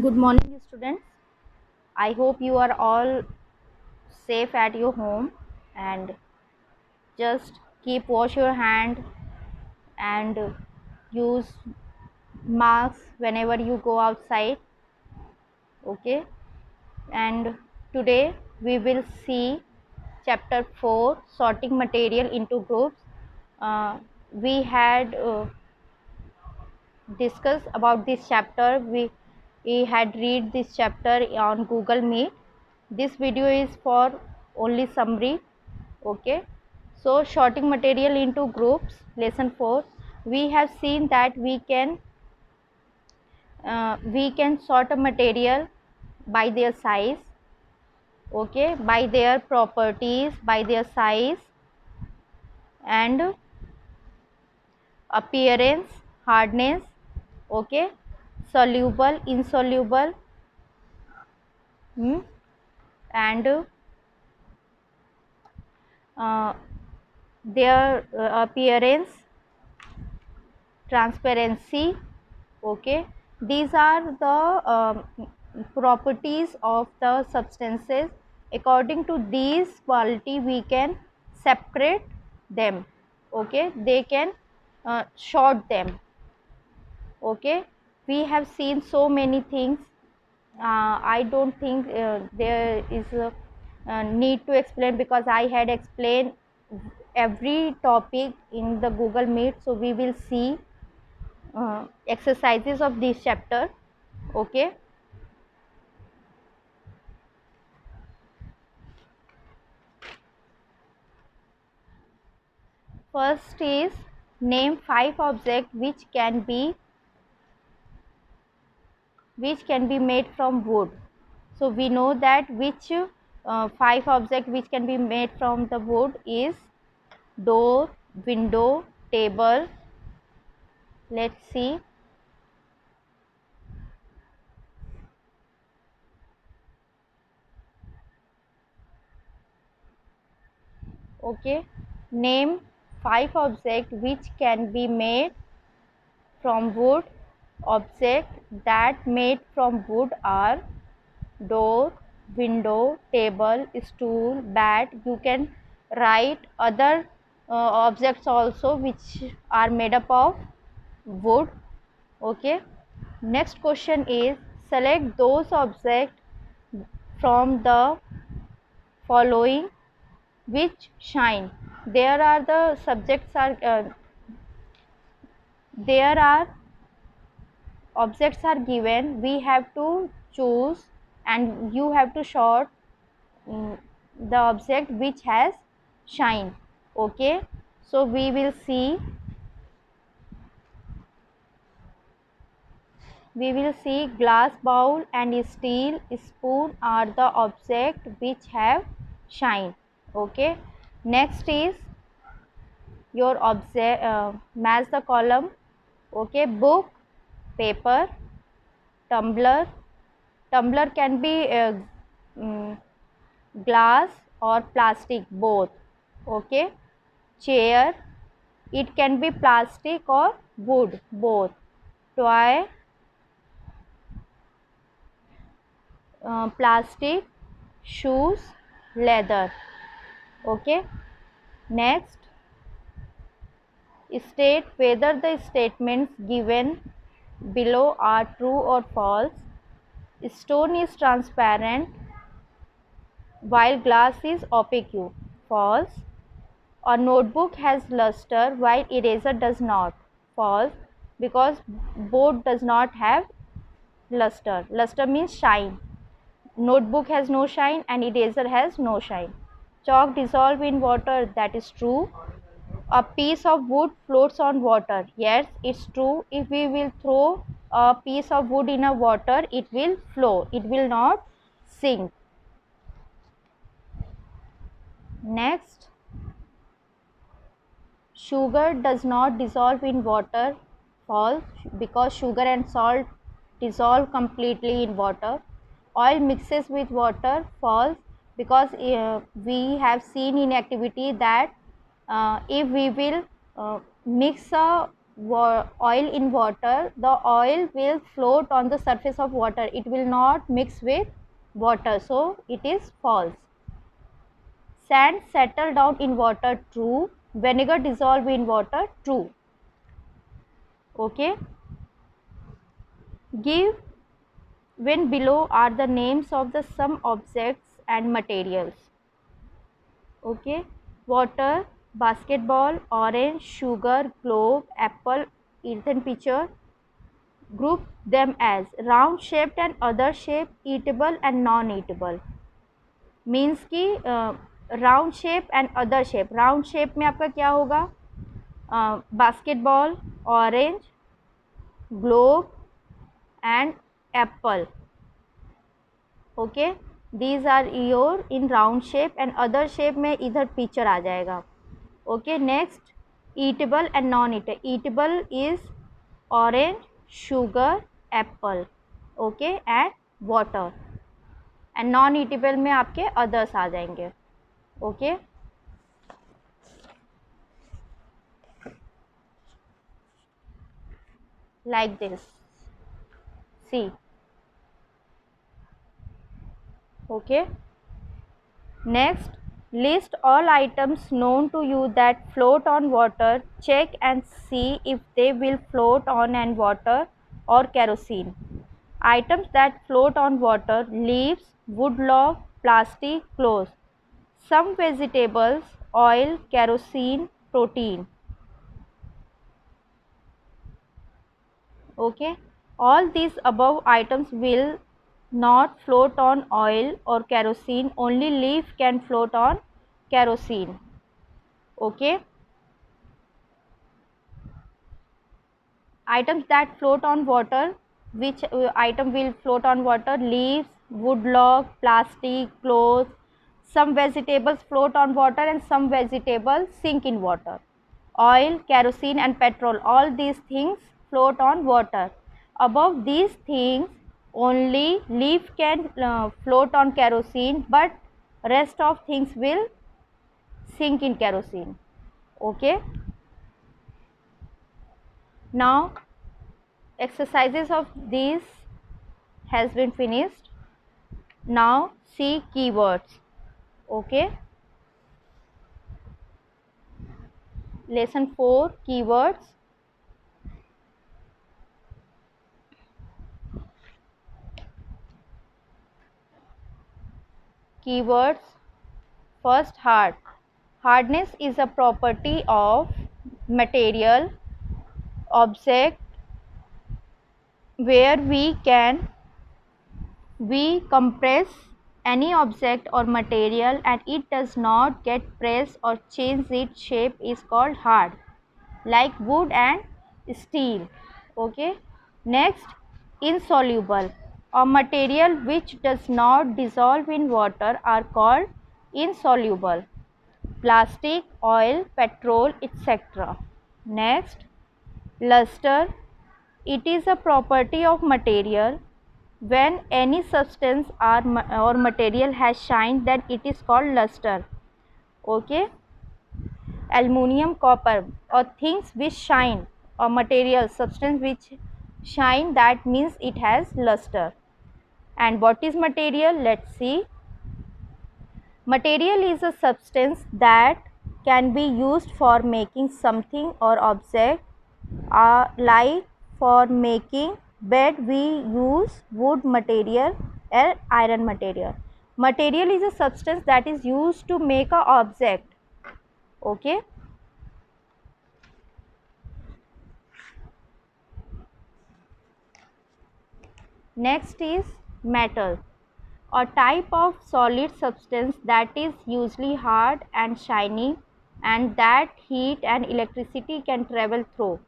Good morning, students. I hope you are all safe at your home and just keep wash your hand and use masks whenever you go outside. Okay, and today we will see chapter 4, sorting material into groups. We had discussed about this chapter. We had read this chapter on Google Meet. This video is for only summary. Okay, so sorting material into groups, lesson 4. We have seen that we can sort a material by their size, okay, by their properties, by their size and appearance, hardness, okay, soluble, insoluble, and their appearance, transparency. Okay, these are the properties of the substances. According to these quality we can separate them. Okay, they can sort them. Okay, we have seen so many things. I don't think there is a need to explain, because I had explained every topic in the Google Meet. So we will see exercises of this chapter. Okay, first is name 5 objects which can be made from wood. So we know that which 5 objects which can be made from the wood is door, window, table. Let's see. Okay, name 5 objects which can be made from wood. Objects that made from wood are door, window, table, stool, bat. You can write other objects also which are made up of wood. Okay, next question is select those objects from the following which shine. There are the subjects are there are objects are given. We have to choose and you have to sort the object which has shine. Okay, so we will see glass bowl and steel spoon are the object which have shine. Okay, next is your object, match the column. Okay, book, paper, tumbler. Tumbler can be glass or plastic, both. Okay, chair, it can be plastic or wood, both. Toy, plastic. Shoes, leather. Okay, next, state whether the statements given below are true or false. Stone is transparent while glass is opaque. False. A notebook has luster while eraser does not. False, because board does not have luster. Luster means shine. Notebook has no shine and eraser has no shine. Chalk dissolve in water. That is true. A piece of wood floats on water. Yes, it's true. If we will throw a piece of wood in a water, it will flow. It will not sink. Next, sugar does not dissolve in water. False, because sugar and salt dissolve completely in water. Oil mixes with water. False, because we have seen in activity that if we will mix a oil in water, the oil will float on the surface of water. It will not mix with water, so it is false. Sand settle down in water, true. Vinegar dissolve in water, true. Okay. Give when below are the names of the some objects and materials. Okay. Water, basketball, orange, sugar, globe, apple, earthen pitcher. Group them as round shaped and other shape, eatable and non-eatable. Means कि round shape and other shape. Round shape में आपका क्या होगा? Basketball, orange, globe and apple. Okay, these are your in round shape and other shape में इधर picture आ जाएगा. Okay, next eatable and non eatable. Eatable is orange, sugar, apple. Okay, and water. And non eatable में आपके others आ जाएंगे. Okay, like this. See. Okay, next, list all items known to you that float on water. Check and see if they will float on and water or kerosene. Items that float on water: leaves, wood log, plastic, clothes. Some vegetables, oil, kerosene, protein. Okay, all these above items will not float on oil or kerosene. Only leaf can float on kerosene. Okay, items that float on water. Which item will float on water? Leaves, wood log, plastic, clothes. Some vegetables float on water and some vegetables sink in water. Oil, kerosene and petrol, all these things float on water. Above these things only leaf can float on kerosene, but rest of things will sink in kerosene. Okay, now exercises of these has been finished. Now see keywords. Okay, lesson 4, keywords. Keywords. First, hard. Hardness is a property of material, object, where we compress any object or material and it does not get pressed or change its shape is called hard, like wood and steel. Okay, next, insoluble. A material which does not dissolve in water are called insoluble. Plastic, oil, petrol, etc. Next, luster. It is a property of material. When any substance or material has shine, then it is called luster. Okay. Aluminium, copper, or things which shine, or material, substance which shine, that means it has luster. And what is material? Let's see. Material is a substance that can be used for making something or object. Like for making bed we use wood material or iron material. Material is a substance that is used to make a object. Okay. Next is metal, a type of solid substance that is usually hard and shiny and that heat and electricity can travel through.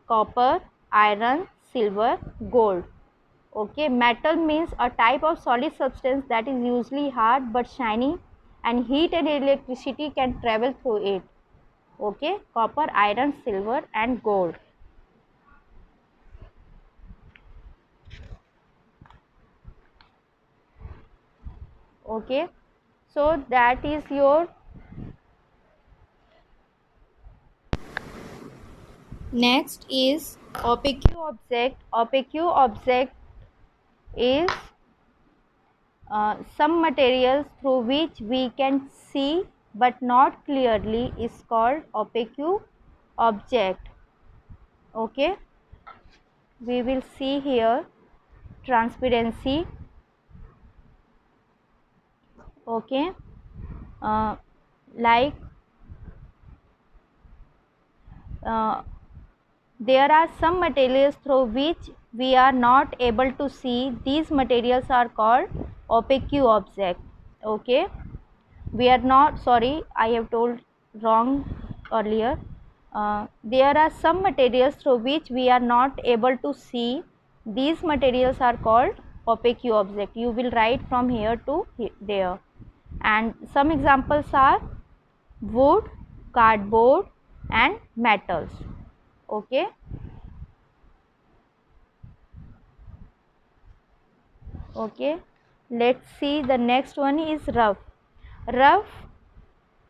Copper, iron, silver, gold. Okay, metal means a type of solid substance that is usually hard but shiny and heat and electricity can travel through it. Okay, copper, iron, silver and gold. Okay, so that is your Next is opaque object. Opaque object is some materials through which we can see but not clearly is called opaque object. Okay, we will see here transparency. Okay, uh, like uh, there are some materials through which we are not able to see. These materials are called opaque object. Okay, we are not, sorry, I have told wrong earlier. There are some materials through which we are not able to see. These materials are called opaque object. You will write from here to there, and some examples are wood, cardboard and metals. Okay, okay, let's see. The next one is rough. Rough,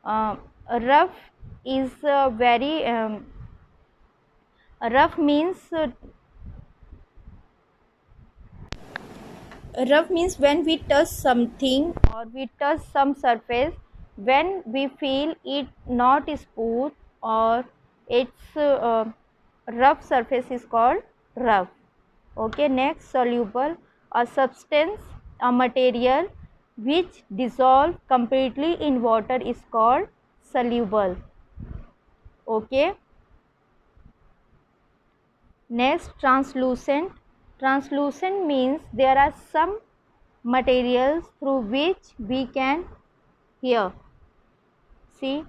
uh, rough is very rough means rough means when we touch something or we touch some surface, when we feel it not smooth or its rough surface is called rough. Okay, next, soluble, a substance, a material which dissolve completely in water is called soluble. Okay, next, translucent. Translucent means there are some materials through which we can hear. See,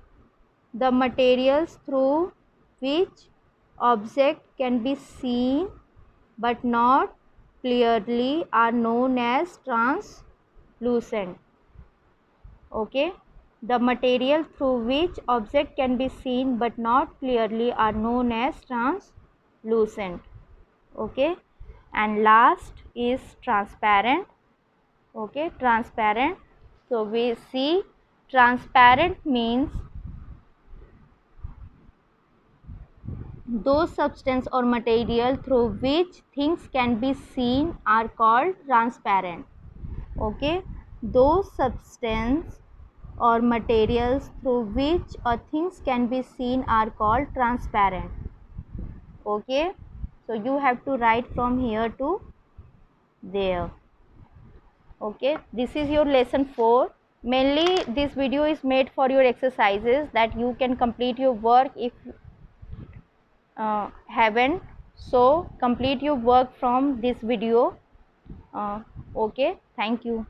the materials through which object can be seen but not clearly are known as translucent. Okay, the material through which object can be seen but not clearly are known as translucent. Okay, and last is transparent. Okay, transparent. So we see transparent means those substance or material through which things can be seen are called transparent. Okay, those substance or materials through which things can be seen are called transparent. Okay, so you have to write from here to there. Okay, this is your lesson 4. Mainly this video is made for your exercises that you can complete your work if haven't. So complete your work from this video. Okay, thank you.